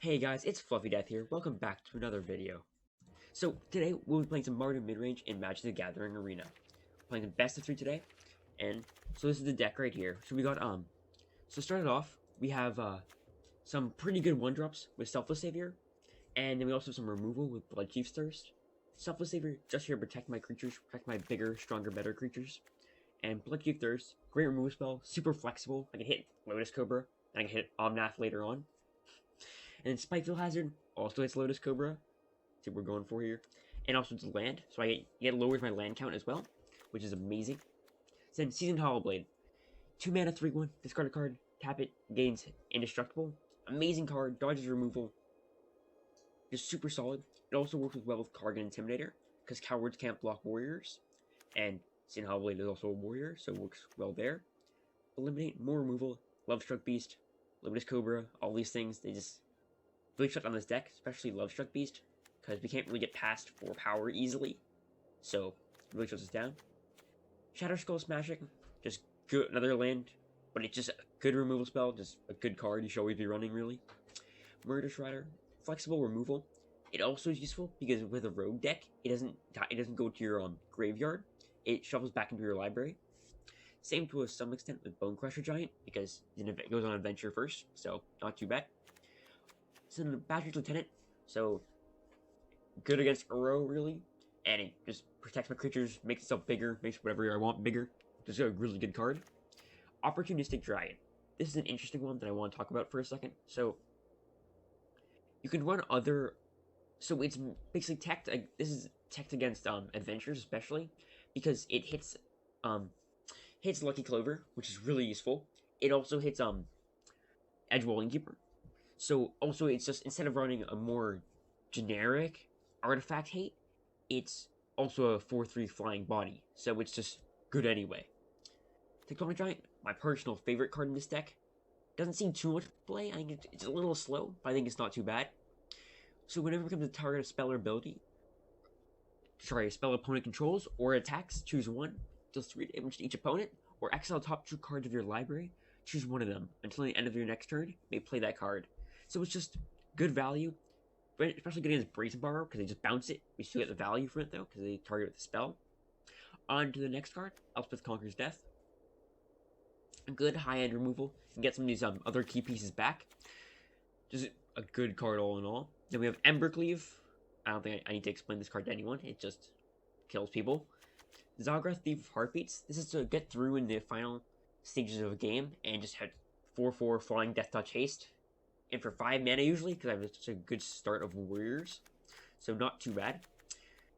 Hey guys, it's Fluffy Death here. Welcome back to another video. So today we'll be playing some Mardu Midrange in Magic the Gathering Arena. Playing the best of 3 today, and so this is the deck right here. So we got so started off we have some pretty good 1-drops with Selfless Savior, and then we also have some removal with Bloodchief's Thirst. Selfless Savior just here to protect my creatures, protect my bigger, stronger, better creatures. And Bloodchief's Thirst, great removal spell, super flexible. I can hit Lotus Cobra, and I can hit Omnath later on. And then Spikefield Hazard also hits Lotus Cobra. See what we're going for here. And also it's land, so it lowers my land count as well, which is amazing. So then Seasoned Hollowblade. 2 mana, 3/1, discard a card, tap it, gains Indestructible. Amazing card, dodges removal. Just super solid. It also works well with Kargan Intimidator, because cowards can't block warriors. And Seasoned Hollowblade is also a warrior, so it works well there. Eliminate, more removal, Lovestruck Beast, Lotus Cobra, all these things, they just really shut down this deck, especially Lovestruck Beast, because we can't really get past 4 power easily, so it really shuts us down. Shatter Skull Smashing, just good, another land, but it's just a good removal spell, just a good card you should always be running, really. Murder Shredder, flexible removal. It also is useful because with a rogue deck, it doesn't go to your graveyard, it shovels back into your library. Same to some extent with Bone Crusher Giant, because it goes on adventure first, so not too bad. So the Badger's Lieutenant, so good against Uro, really, and it just protects my creatures, makes itself bigger, makes whatever I want bigger. Just a really good card. Opportunistic Dragon. This is an interesting one that I want to talk about for a second. So you can run other, so it's basically teched. This is teched against adventures, especially because it hits Lucky Clover, which is really useful. It also hits Edgewall Innkeeper. So, also, it's just, instead of running a more generic artifact hate, it's also a 4/3 flying body, so it's just good anyway. Tectonic Giant, my personal favorite card in this deck. Doesn't seem too much play, I think it's a little slow, but I think it's not too bad. So whenever it becomes a target of spell or ability, a spell opponent controls or attacks, choose one, deals 3 damage to each opponent, or exile the top 2 cards of your library, choose one of them. Until the end of your next turn, you may play that card. So it's just good value, especially good against Brazen Borrow, because they just bounce it. We still get the value from it, though, because they target with the spell. On to the next card, Elspeth Conquers Death. Good high-end removal. You can get some of these other key pieces back. Just a good card all in all. Then we have Embercleave. I don't think I need to explain this card to anyone. It just kills people. Zagrath, Thief of Heartbeats. This is to get through in the final stages of a game and just have 4/4 flying Death Touch Haste. And for 5 mana usually, because I have such a good start of warriors. So not too bad.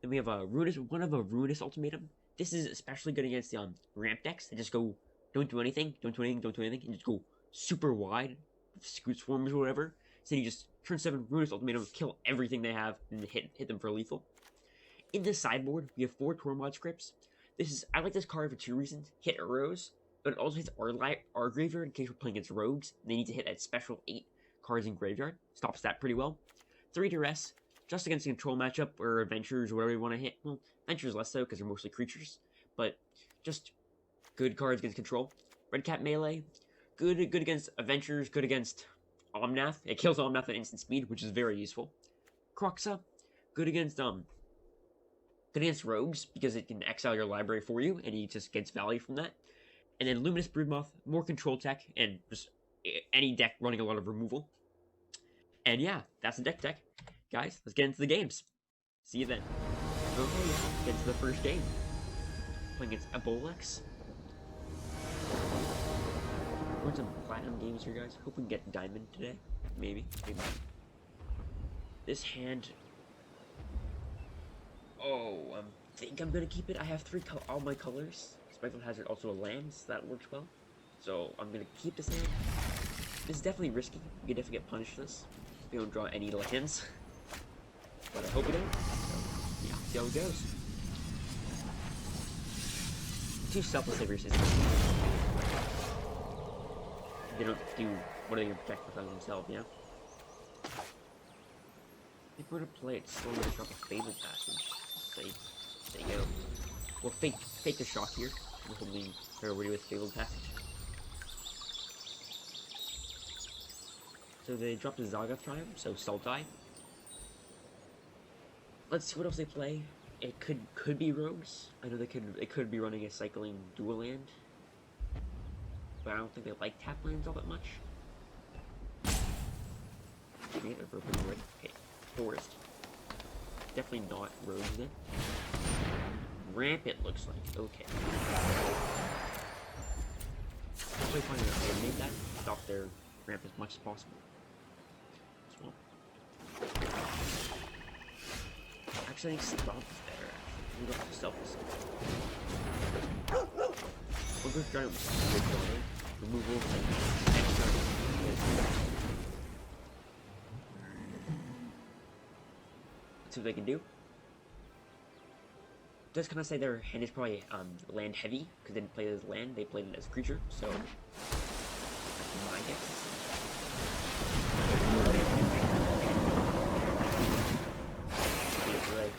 Then we have one of a Ruinous Ultimatum. This is especially good against the ramp decks. They just go, don't do anything, don't do anything, don't do anything, and just go super wide, Scoot Swarmers or whatever. So you just turn 7 Ruinous Ultimatum, kill everything they have, and hit them for lethal. In the sideboard, we have 4 Tormod Scripts. I like this card for 2 reasons. Hit Arrows, but it also hits our graveyard in case we're playing against rogues. They need to hit that special 8 cards in graveyard. Stops that pretty well. 3 Duress, just against a control matchup or adventures or whatever you want to hit. Well, adventures less so because they're mostly creatures, but just good cards against control. Red Cat Melee, good against adventures, good against Omnath. It kills Omnath at instant speed, which is very useful. Croxa, good against rogues because it can exile your library for you, and he just gets value from that. And then Luminous Broodmoth, more control tech, and just any deck running a lot of removal. And yeah, that's the deck. Guys, let's get into the games. See you then. Okay, let's get into the first game. Playing against Ebolex. We're in some platinum games here, guys. Hope we can get diamond today. Maybe. This hand... Oh, I think I'm gonna keep it. I have all my colors. Spikefield Hazard also a land, so that works well. So I'm gonna keep this hand. This is definitely risky. You can definitely get punished for this if you don't draw any lands. But I hope you don't. So, yeah, see how it goes. 2 Selfless Saviors. They don't do what are they gonna protect themselves, you know? If we're to play it slowly, drop a Fabled Passage. Say go. We'll fake the shock here. We're hoping they're ready with Fabled Passage. So So they dropped a Zaga Triumph, so Sultai. Let's see what else they play. It could be rogues. I know they could be running a cycling dual land, but I don't think they like tap lands all that much. Okay, forest. Definitely not rogues then. Ramp it looks like. Okay. Definitely finding to eliminate that. Stop their ramp as much as possible. Swamp. Actually, I think Stomp is better, actually. We'll go for Selfless. We'll go try to removal and extra. Let's see what they can do. Just kind of say their hand is probably land heavy, because they didn't play it as land, they played it as creature, so that's my guess.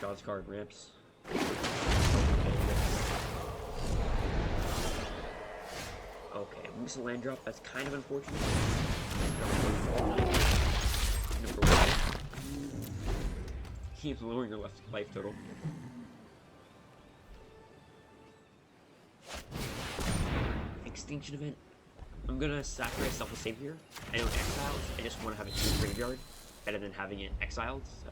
Draws card ramps. Okay, miss a land drop, that's kind of unfortunate. Number 1. Keeps lowering your left life total. Extinction event. I'm gonna sacrifice Selfless Save here. I don't exile, I just want to have it in the graveyard better than having it exiled, so.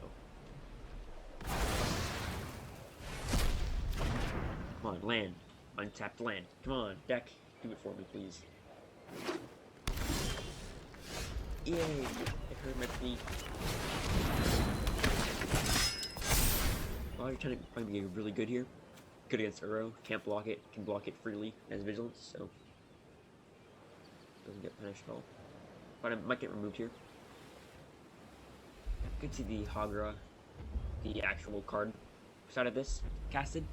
Come on, land. Untapped land. Come on, deck. Do it for me, please. Yay! I heard my feet. Oh, you're trying to be really good here. Good against Uro. Can't block it. Can block it freely as Vigilance, so. Doesn't get punished at all. But I might get removed here. You can see the Hagra, the actual card side of this, casted.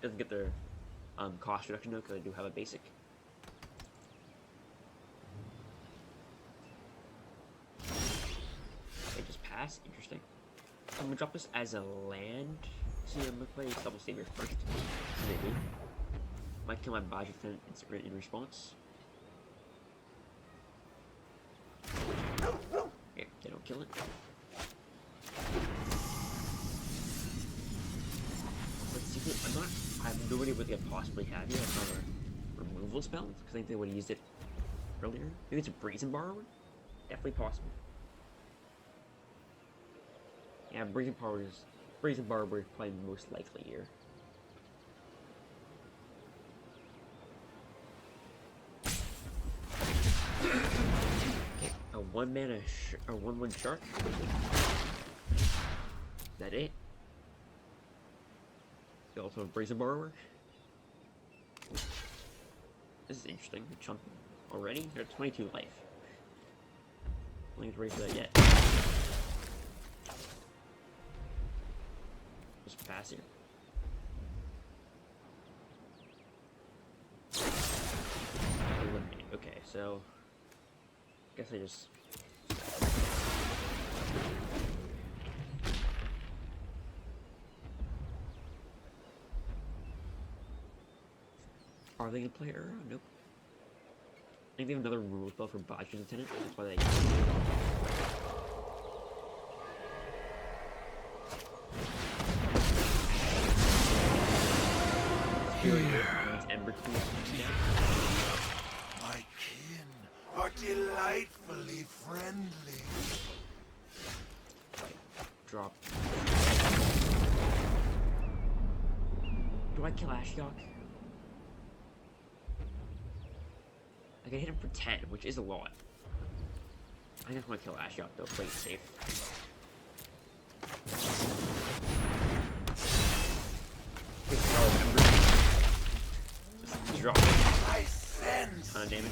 Doesn't get their cost reduction though, because I do have a basic. They just pass. Interesting. I'm gonna drop this as a land. See, I'm gonna play Double Savior first. Maybe. Might kill my Bajra in response. Okay, they don't kill it. Let's see. I have no idea what they could possibly have here. It's not a removal spell, because I think they would have used it earlier. Maybe it's a Brazen Borrower? Definitely possible. Yeah, Brazen Borrower is probably most likely here. Okay, a 1-mana or 1/1 shark. Is that it? Also a Brazen Borrower. This is interesting. Chunk already? They're at 22 life. I don't think it's ready for that yet. Just pass here. Eliminate. Okay, so I guess I just are they gonna play Uro? Nope. I think they have another removal spell for Bajra's Lieutenant. That's why they. My kin are delightfully friendly. Drop. Do I kill Ashiok? I can hit him for 10, which is a lot. I just want to kill Ashiok though, play it safe. Just drop it. Ton of damage.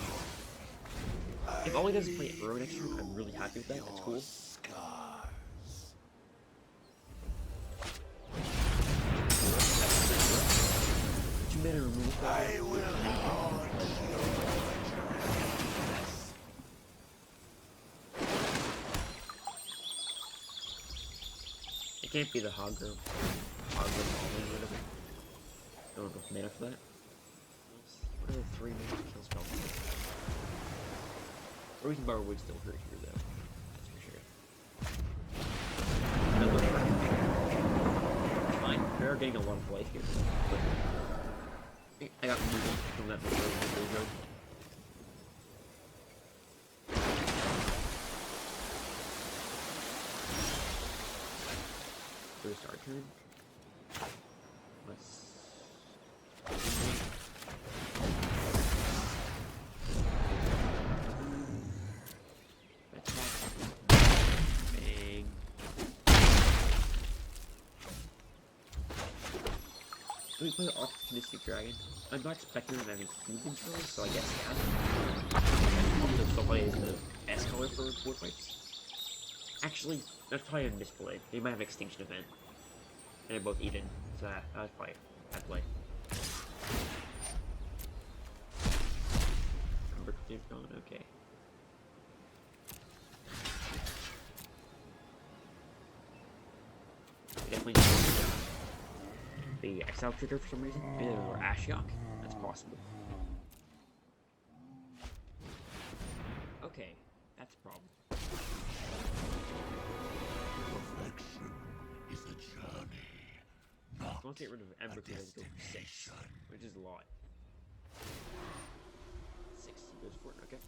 If all he does is play Uro next turn, I'm really happy with that. That's cool. Too many removal. I will. It can't be the Hagra whatever. Don't have enough mana for that. What are the 3 mana kill spells? Or Bar would still hurt here, though. That's for sure. That looks like fine. We are getting a lot of life here. But I got moving from that before. First our turn. Let's bang. Let me play the opportunistic dragon. I'm not expecting them having huge control, so I guess yeah. Also still play as the S color for board fights. Actually, that's probably a misplay. They might have Extinction Event. And they're both even, so that was probably that play. Number 2 gone, okay. They definitely the Exile trigger for some reason. Maybe or Ashiok. That's possible. Okay, that's a problem. Perfection is a journey, not I'll get rid of Ember a because I go for 6, destination. which is a lot. 6 goes for it, okay.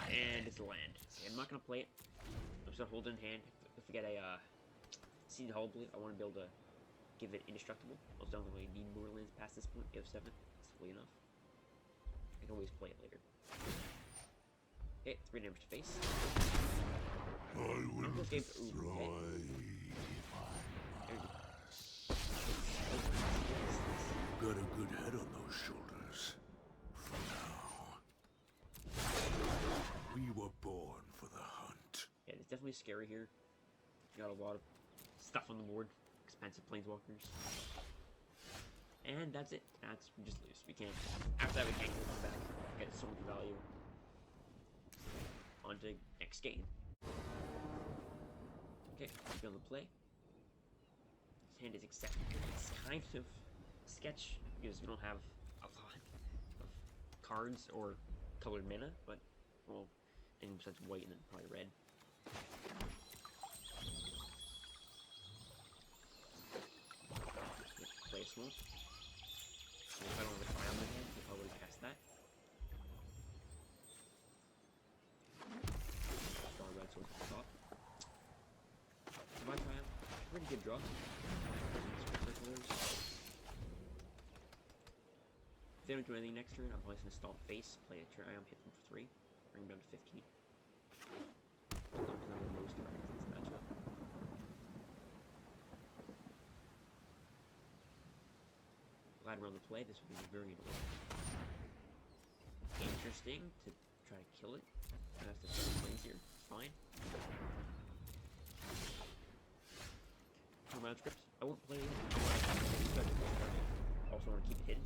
And it's a land. Okay, I'm not gonna play it. I'm just gonna hold it in hand. If we get a Seed Hull Blade, I want to be able to give it indestructible. I don't really need more lands past this point. You have 7. That's fully enough. I can always play it later. Okay, 3 damage to face. I will Okay. destroy Got a good head on those shoulders. For now. We were born for the hunt. Yeah, it's definitely scary here. You got a lot of stuff on the board. Expensive planeswalkers. And that's it. That's we just lose. We can't. After that, we can't come back. Get so much value. On to next game. Okay, be on the play. This hand is accepted. It's kind of sketch because we don't have a lot of cards or colored mana, but well, anything besides white and then probably red. Play a swamp. If I don't have a fire on my hand, I would have cast that. Draw red sword at the top. My triumph, pretty good draw. If they don't do anything next turn, I'm probably going to stomp face, play a triumph, hit them for 3, bring them down to 15. Glad we're on the play. This would be very interesting to try to kill it. I have to play planes here. It's fine. No manuscripts. I won't play it. Also want to keep it hidden.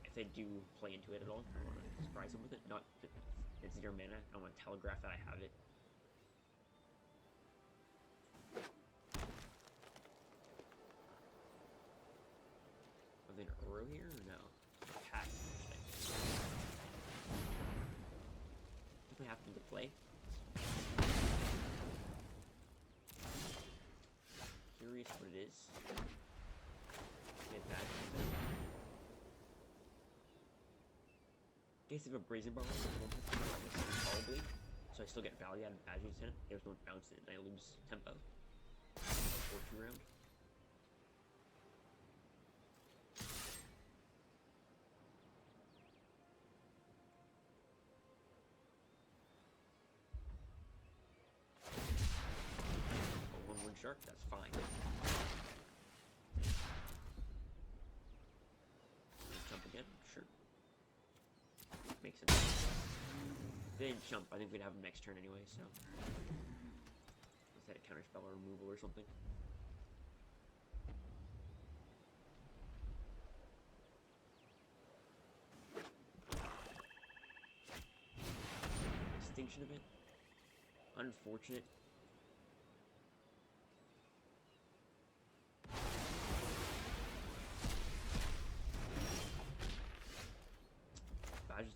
If they do play into it at all, I want to surprise them with it. Not that it's 0 mana. I want to telegraph that I have it. Are they an Uro here or no? Pass. If I happen to play. Curious what it is. Get that. In case of a Brazen Bar, probably. So I still get value out of Badger's in it. There's no bounce in it, and I lose tempo. Or 2 round. Shark, that's fine. Jump again? Sure. Makes sense. If they didn't jump, I think we'd have him next turn anyway, so. Is that a counterspell or removal or something? Extinction event? Unfortunate.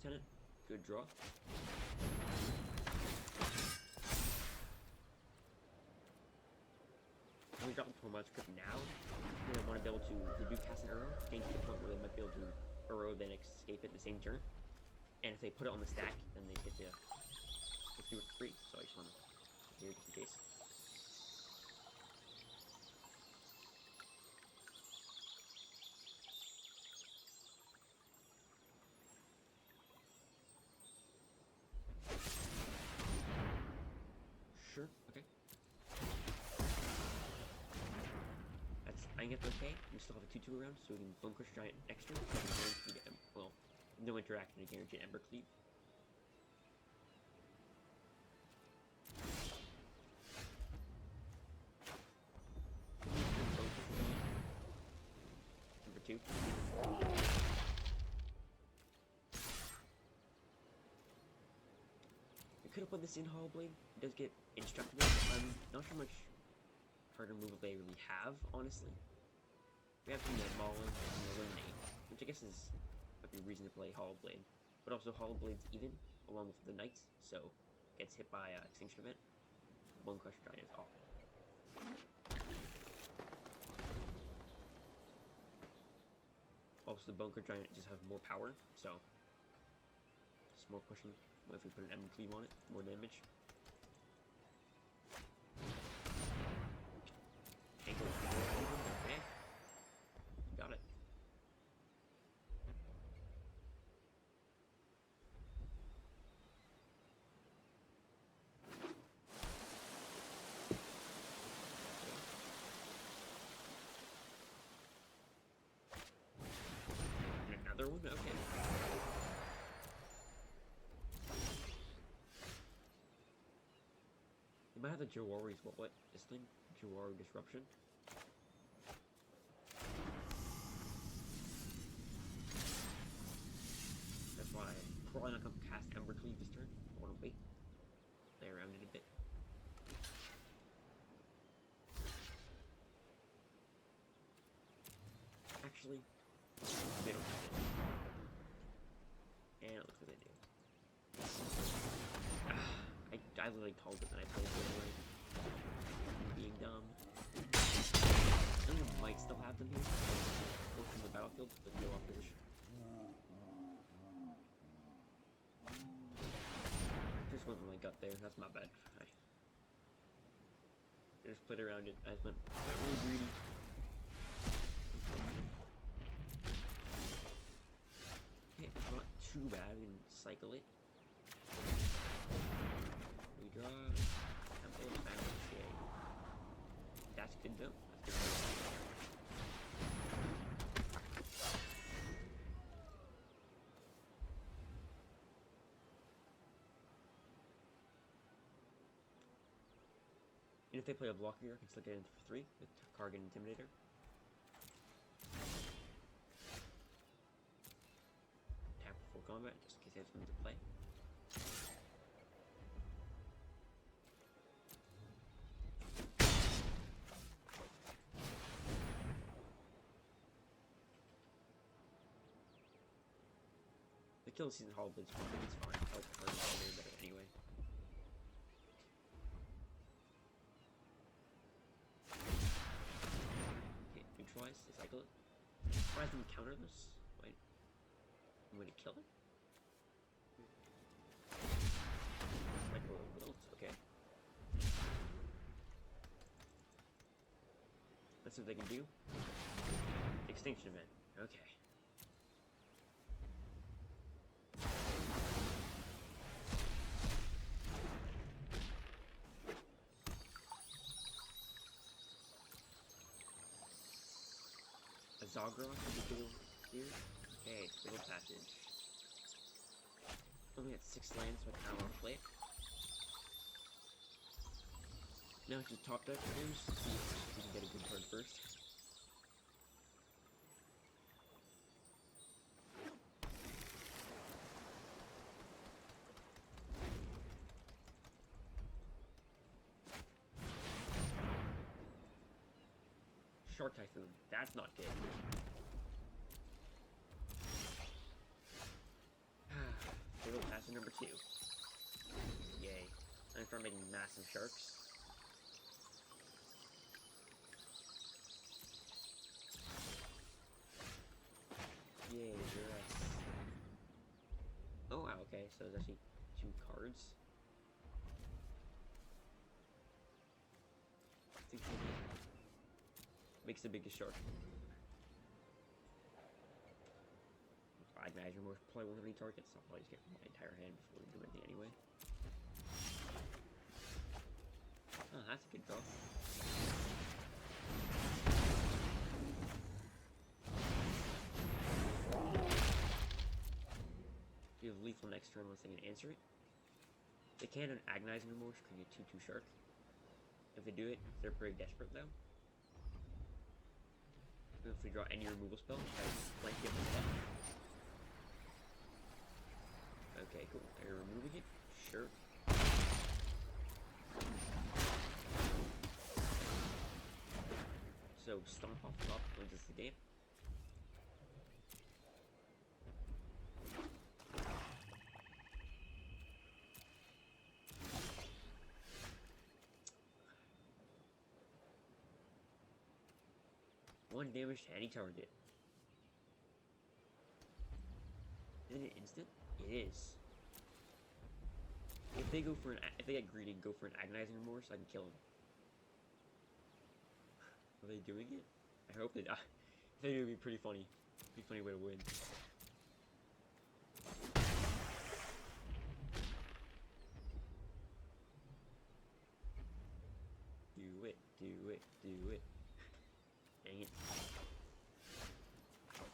Lieutenant. Good draw. When we drop the Tormod's script now, they want to be able to, if they do cast an arrow, getting to the point where they might be able to arrow then escape it in the same turn. And if they put it on the stack, then they get to do it free. So I just want to here just in case. Sure, okay. I think that's okay. We still have a 2-2 around, so we can Bone Crush Giant extra. Well, no interaction to guarantee Ember Cleave. Number 2. We could have put this in Hollow Blade. It does get indestructible. I'm not sure much harder move they really have, honestly. We have some Maul and Eliminate, which I guess is might be a reason to play Hollow Blade. But also Hollow Blade's even, along with the Knights, so gets hit by Extinction Event. Bone Crush Giant is off. Also, the Bone Crush Giant just has more power, so it's more pushing. If we put an Ember Cleave on it, more damage. Okay. Got it. And another one? Okay. You might have the Jawari's what? This thing? Jawari Disruption? That's why I'm probably not gonna cast Ember Cleave this turn. I wanna wait. Play around it a bit. Actually, they don't have it. And look what they do. I literally called it and I played it anyway. Being dumb. I think we might still have them here. Go from the battlefield, but go off position. Just went with my gut there. That's not bad. I just played around it. I went really greedy. Okay, it's not too bad. We can cycle it. We draw Temple of Family Shade. That's good though. That's good. And if they play a blocker here, I can still get in for 3 with Kargan Intimidator. Tap before combat, just in case they have something to play. The kill season Hollow Blade's fine. It's fine. I like Kargan Intimidator better anyway. Neutralize, cycle it. Why can we counter this? Wait. I'm going to kill it? Like a little build? Okay. Let's see what they can do. Extinction Event. Okay. Zagra cool here. Okay, Little Passage. Only at 6 lands, so I kind of want to play it. Now to top deck items, see if we can get a good card first. Short Typhoon, that's not good. 2. Yay. I'm start making massive sharks. Yay, yes. Oh, wow, okay, so there's actually 2 cards. Makes the biggest shark. I imagine we're probably won't have any targets, so I'll probably just get my entire hand before we do anything anyway. Oh, that's a good draw. You have lethal next turn once they can answer it. They can't do an agonizing remorse because you get 2/2 shark. If they do it, they're pretty desperate though. If we draw any removal spell, that's plenty of stuff. Okay, cool. Are you removing it? Sure. So stomp off the top wins us the game. One damage to any target. Isn't it instant? It is. If they get greedy and go for an agonizing remorse, I can kill them. Are they doing it? I hope they die. I think it would be pretty funny. Pretty funny way to win. Do it, do it, do it. Dang it.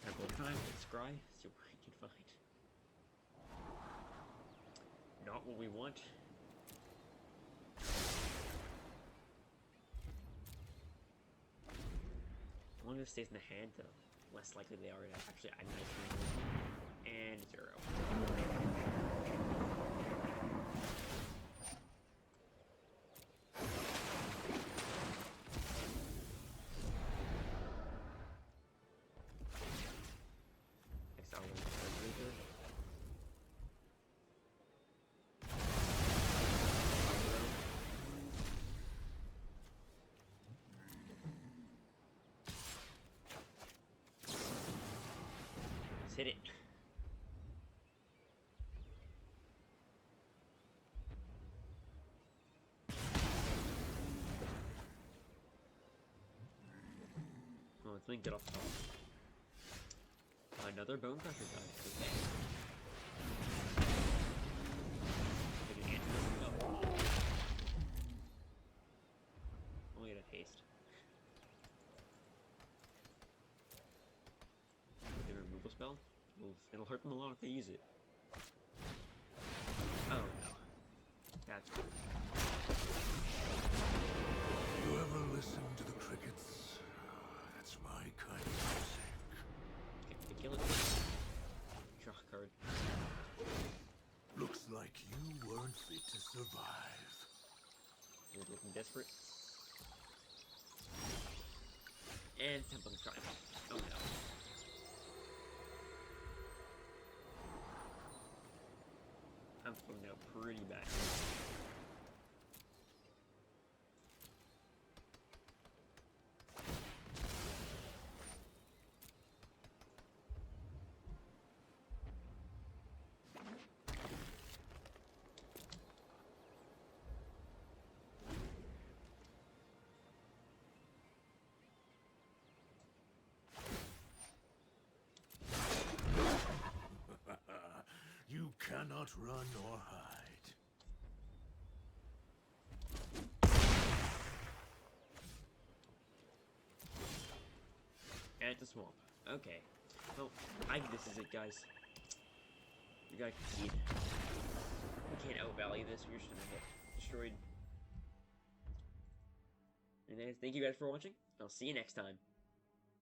Temple of Time, let's scry, see what I can find. Not what we want. The longer it stays in the hand, the less likely they are to actually agonize me. And 0. Exile one Razor. Let's hit it. Oh, let's make it off top. Another Bone Crusher die. Okay. Take an antidote. Oh. Only get a haste. The removal spell? It'll hurt them a lot if they use it. Oh no. That's good. You ever listen to the crickets? That's my kind of music. Okay, kill it. Draw a card. Looks like you weren't fit to survive. You're looking desperate. And Temple of Triumph. Oh no. I'm feeling out pretty bad. You cannot run or hide. And it's a swamp. Okay. Well, I think this is it, guys. We gotta concede. We can't outvalue this. We're just gonna get destroyed. And thank you guys for watching. I'll see you next time.